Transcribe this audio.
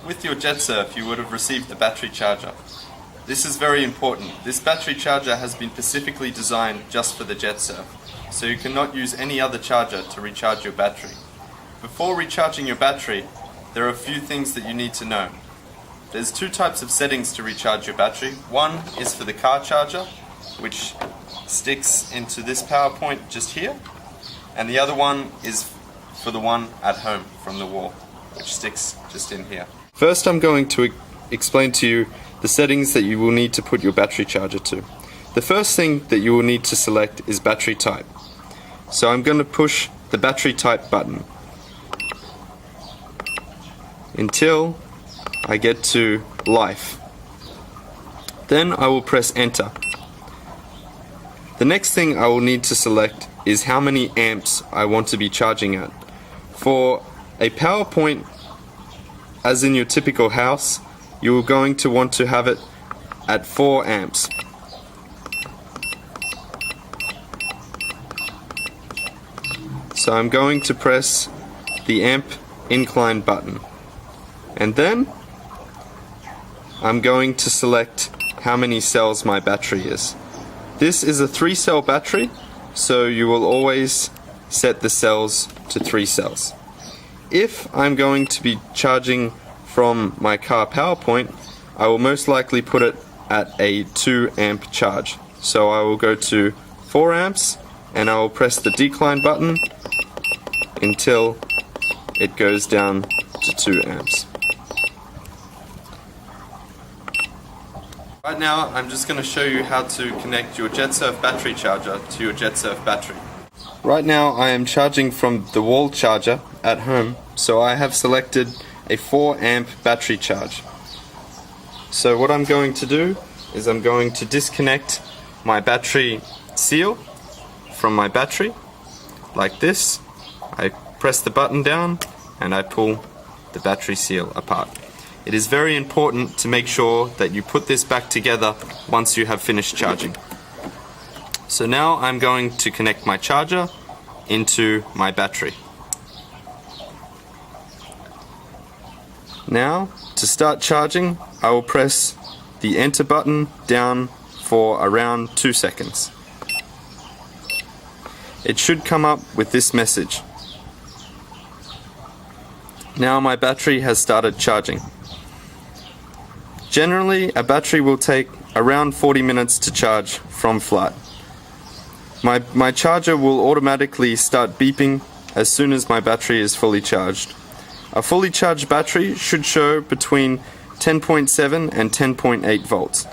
with your JetSurf you would have received the battery charger. This is very important. This battery charger has been specifically designed just for the JetSurf, so you cannot use any other charger to recharge your battery. Before recharging your battery, there are a few things that you need to know. There's two types of settings to recharge your battery. One is for the car charger, which sticks into this power point just here, and the other one is for the one at home from the wall, which sticks just in here. First, I'm going to explain to you the settings that you will need to put your battery charger to. The first thing that you will need to select is battery type. So I'm going to push the battery type button until I get to life. Then I will press enter. The next thing I will need to select is how many amps I want to be charging at. For a power point, as in your typical house, you are going to want to have it at 4 amps. So I'm going to press the amp incline button, and then I'm going to select how many cells my battery is. This is a 3-cell battery, so you will always set the cells to 3 cells. If I'm going to be charging from my car power point, I will most likely put it at a 2 amp charge. So I will go to 4 amps and I will press the decline button until it goes down to 2 amps. Right now I'm just going to show you how to connect your JetSurf battery charger to your JetSurf battery. Right now I am charging from the wall charger at home, so I have selected a 4 amp battery charge. So what I'm going to do is I'm going to disconnect my battery seal from my battery like this. I press the button down and I pull the battery seal apart. It is very important to make sure that you put this back together once you have finished charging. So now I'm going to connect my charger into my battery. Now, to start charging, I will press the enter button down for around 2 seconds. It should come up with this message. Now my battery has started charging. Generally, a battery will take around 40 minutes to charge from flat. My charger will automatically start beeping as soon as my battery is fully charged. A fully charged battery should show between 10.7 and 10.8 volts.